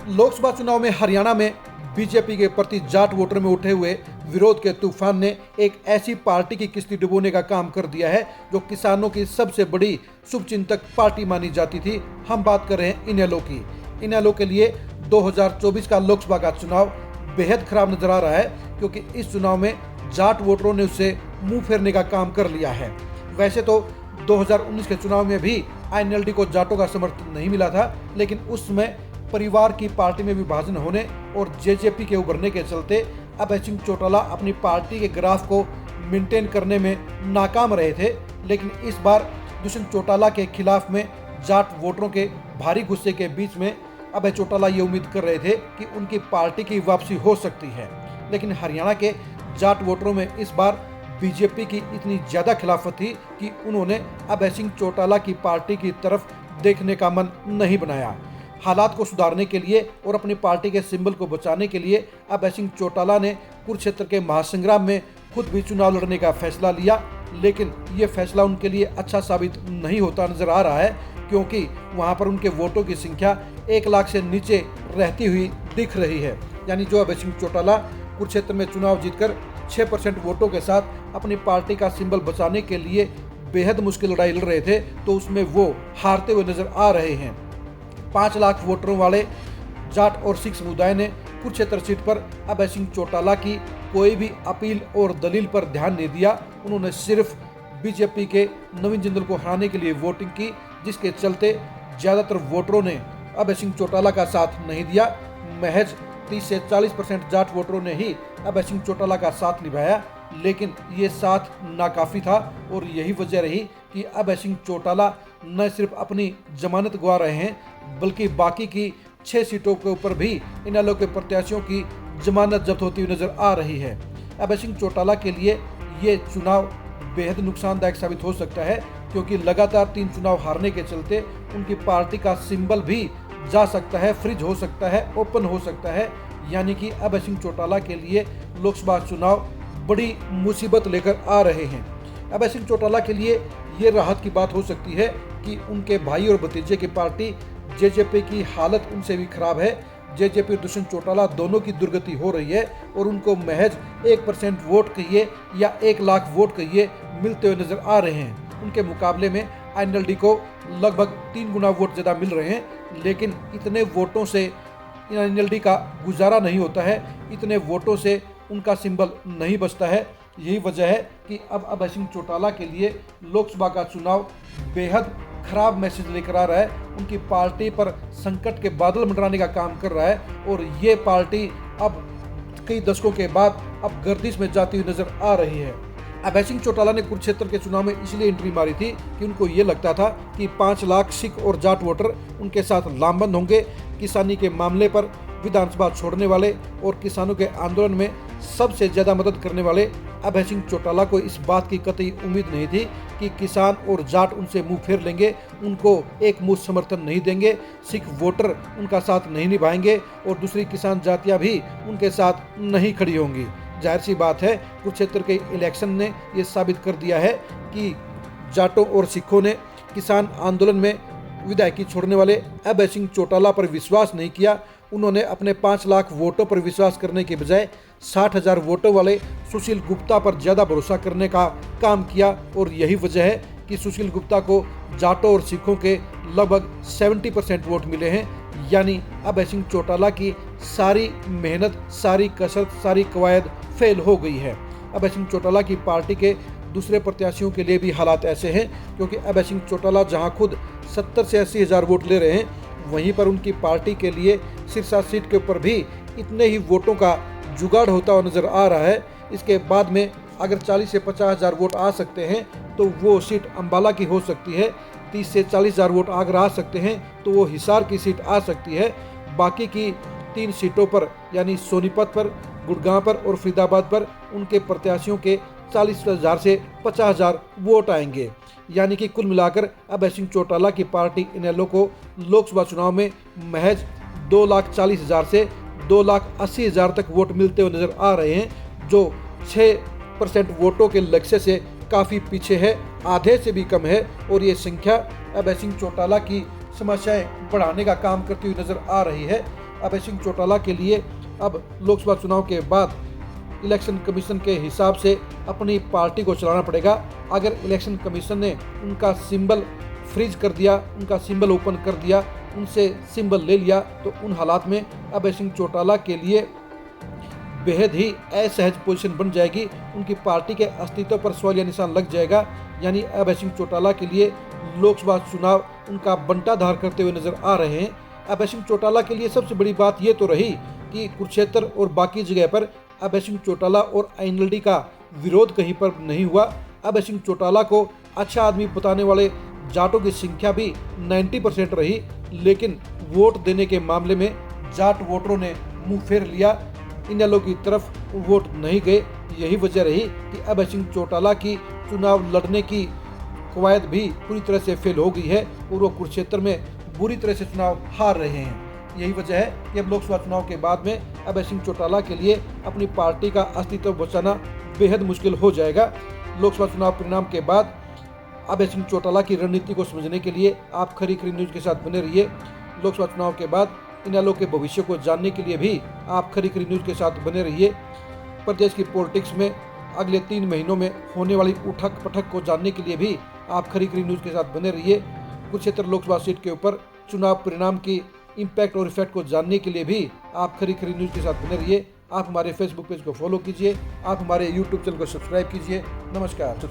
लोकसभा चुनाव में हरियाणा में बीजेपी के प्रति जाट वोटर में उठे हुए विरोध के तूफान ने एक ऐसी पार्टी की किस्ती डुबोने का काम कर दिया है जो किसानों की सबसे बड़ी शुभचिंतक पार्टी मानी जाती थी। हम बात कर रहे हैं इनेलो की। इनेलो के लिए 2024 का लोकसभा का चुनाव बेहद खराब नजर आ रहा है, क्योंकि इस चुनाव में जाट वोटरों ने उससे मुंह फेरने का काम कर लिया है। वैसे तो 2019 के चुनाव में भी आईएनएलडी को जाटों का समर्थन नहीं मिला था, लेकिन उस समय परिवार की पार्टी में विभाजन होने और जेजेपी के उभरने के चलते अभय सिंह चौटाला अपनी पार्टी के ग्राफ को मेंटेन करने में नाकाम रहे थे। लेकिन इस बार दुष्यंत चौटाला के खिलाफ में जाट वोटरों के भारी गुस्से के बीच में अभय चौटाला ये उम्मीद कर रहे थे कि उनकी पार्टी की वापसी हो सकती है। लेकिन हरियाणा के जाट वोटरों में इस बार बीजेपी की इतनी ज्यादा खिलाफत थी कि उन्होंने अभय सिंह चौटाला की पार्टी की तरफ देखने का मन नहीं बनाया। हालात को सुधारने के लिए और अपनी पार्टी के सिंबल को बचाने के लिए अभय सिंह चौटाला ने कुरुक्षेत्र के महासंग्राम में खुद भी चुनाव लड़ने का फैसला लिया। लेकिन ये फैसला उनके लिए अच्छा साबित नहीं होता नजर आ रहा है, क्योंकि वहां पर उनके वोटों की संख्या 1 लाख से नीचे रहती हुई दिख रही है। यानी जो अभय सिंह चौटाला कुरुक्षेत्र में चुनाव जीतकर 6% वोटों के साथ अपनी पार्टी का सिंबल बचाने के लिए बेहद मुश्किल लड़ाई लड़ रहे थे, तो उसमें वो हारते हुए नजर आ रहे हैं। 5 लाख वोटरों वाले जाट और सिख समुदाय ने कुरुक्षेत्र सीट पर अभय सिंह चौटाला की कोई भी अपील और दलील पर ध्यान नहीं दिया। उन्होंने सिर्फ बीजेपी के नवीन जिंदल को हराने के लिए वोटिंग की, जिसके चलते ज्यादातर वोटरों ने अभय सिंह चौटाला का साथ नहीं दिया। महज 30 से 40% जाट वोटरों ने ही अभय सिंह चौटाला का साथ निभाया, लेकिन ये साथ नाकाफी था। और यही वजह रही कि अभय सिंह चौटाला न सिर्फ अपनी जमानत गवा रहे हैं, बल्कि बाकी की 6 सीटों के ऊपर भी इनेलो के प्रत्याशियों की जमानत जब्त होती हुई नजर आ रही है। अभय सिंह चौटाला के लिए ये चुनाव बेहद नुकसानदायक साबित हो सकता है, क्योंकि लगातार 3 चुनाव हारने के चलते उनकी पार्टी का सिंबल भी जा सकता है, फ्रीज हो सकता है, ओपन हो सकता है। यानी कि अभय सिंह चौटाला के लिए लोकसभा चुनाव बड़ी मुसीबत लेकर आ रहे हैं। अभय सिंह चौटाला के लिए ये राहत की बात हो सकती है कि उनके भाई और भतीजे की पार्टी जेजेपी की हालत उनसे भी खराब है। जेजेपी और दुष्यंत चौटाला दोनों की दुर्गति हो रही है और उनको महज 1% वोट कहिए या 1 लाख वोट कहिए मिलते हुए नजर आ रहे हैं। उनके मुकाबले में आईएनएलडी को लगभग 3 गुना वोट ज़्यादा मिल रहे हैं, लेकिन इतने वोटों से आईएनएलडी का गुजारा नहीं होता है, इतने वोटों से उनका सिंबल नहीं बचता है। यही वजह है कि अब अभय सिंह चौटाला के लिए लोकसभा का चुनाव बेहद खराब मैसेज लेकर आ रहा है। उनकी पार्टी पर संकट के बादल मंडराने का काम कर रहा है और ये पार्टी अब कई दशकों के बाद अब गर्दिश में जाती हुई नजर आ रही है। अभय सिंह चौटाला ने कुरुक्षेत्र के चुनाव में इसलिए एंट्री मारी थी कि उनको ये लगता था कि 5 लाख सिख और जाट वोटर उनके साथ लामबंद होंगे। किसानी के मामले पर विधानसभा छोड़ने वाले और किसानों के आंदोलन में सबसे ज्यादा मदद करने वाले अभय सिंह चौटाला को इस बात की कतई उम्मीद नहीं थी कि किसान और जाट उनसे मुंह फेर लेंगे, उनको एक मुश्त समर्थन नहीं देंगे, सिख वोटर उनका साथ नहीं निभाएंगे और दूसरी किसान जातियां भी उनके साथ नहीं खड़ी होंगी। जाहिर सी बात है, कुरुक्षेत्र के इलेक्शन ने ये साबित कर दिया है कि जाटों और सिखों ने किसान आंदोलन में विधायकी छोड़ने वाले अभय सिंह चौटाला पर विश्वास नहीं किया। उन्होंने अपने 5 लाख वोटों पर विश्वास करने के बजाय 60,000 वोटों वाले सुशील गुप्ता पर ज़्यादा भरोसा करने का काम किया। और यही वजह है कि सुशील गुप्ता को जाटों और सिखों के लगभग 70% वोट मिले हैं। यानी अभय सिंह चौटाला की सारी मेहनत, सारी कसरत, सारी कवायद फेल हो गई है। अभय सिंह चौटाला की पार्टी के दूसरे प्रत्याशियों के लिए भी हालात ऐसे हैं, क्योंकि अभय सिंह चौटाला जहां खुद 70 से 80 हज़ार वोट ले रहे हैं, वहीं पर उनकी पार्टी के लिए सिरसा सीट के ऊपर भी इतने ही वोटों का जुगाड़ होता हुआ नजर आ रहा है। इसके बाद में अगर 40 से 50 हज़ार वोट आ सकते हैं तो वो सीट अंबाला की हो सकती है। 30 से 40 हज़ार वोट अगर आ सकते हैं तो वो हिसार की सीट आ सकती है। बाकी की 3 सीटों पर यानी सोनीपत पर, गुड़गांव पर और फरीदाबाद पर उनके प्रत्याशियों के 40,000 से 50,000 वोट आएंगे। यानी कि कुल मिलाकर अभय सिंह चौटाला की पार्टी इनेलो को लोकसभा चुनाव में महज 2,40,000 से 2,80,000 तक वोट मिलते हुए नजर आ रहे हैं, जो 6% वोटों के लक्ष्य से काफ़ी पीछे है, आधे से भी कम है। और ये संख्या अभय सिंह चौटाला की समस्याएं बढ़ाने का काम करती हुई नजर आ रही है। अभय सिंह चौटाला के लिए अब लोकसभा चुनाव के बाद इलेक्शन कमीशन के हिसाब से अपनी पार्टी को चलाना पड़ेगा। अगर इलेक्शन कमीशन ने उनका सिंबल फ्रीज कर दिया, उनका सिंबल ओपन कर दिया, उनसे सिंबल ले लिया, तो उन हालात में अभय सिंह चौटाला के लिए बेहद ही असहज पोजीशन बन जाएगी। उनकी पार्टी के अस्तित्व पर सवालिया निशान लग जाएगा। यानी अभय सिंह चौटाला के लिए लोकसभा चुनाव उनका बंटाधार करते हुए नजर आ रहे हैं। अभय सिंह चौटाला के लिए सबसे बड़ी बात ये तो रही कि कुरुक्षेत्र और बाकी जगह पर अभय सिंह चौटाला और आईएनएलडी का विरोध कहीं पर नहीं हुआ। अभय सिंह चौटाला को अच्छा आदमी बताने वाले जाटों की संख्या भी 90% रही, लेकिन वोट देने के मामले में जाट वोटरों ने मुंह फेर लिया, इनेलो की तरफ वोट नहीं गए। यही वजह रही कि अभय सिंह चौटाला की चुनाव लड़ने की कवायद भी पूरी तरह से फेल हो गई है और वो कुरुक्षेत्र में बुरी तरह से चुनाव हार रहे हैं। यही वजह है कि अब लोकसभा चुनाव के बाद में अभय सिंह चौटाला के लिए अपनी पार्टी का अस्तित्व बचाना बेहद मुश्किल हो जाएगा। लोकसभा चुनाव परिणाम के बाद अभय सिंह चौटाला की रणनीति को समझने के लिए आप खरी खरी न्यूज के साथ बने रहिए। लोकसभा चुनाव के बाद इनेलो के भविष्य को जानने के लिए भी आप खरी खरी न्यूज के साथ बने रहिए। प्रदेश की पॉलिटिक्स में अगले 3 महीनों में होने वाली उठक पटक को जानने के लिए भी आप खरी खरी न्यूज के साथ बने रहिए। कुरुक्षेत्र लोकसभा सीट के ऊपर चुनाव परिणाम की इम्पैक्ट और इफेक्ट को जानने के लिए भी आप खरी खरी न्यूज के साथ बने रहिए। आप हमारे फेसबुक पेज को फॉलो कीजिए, आप हमारे यूट्यूब चैनल को सब्सक्राइब कीजिए। नमस्कार।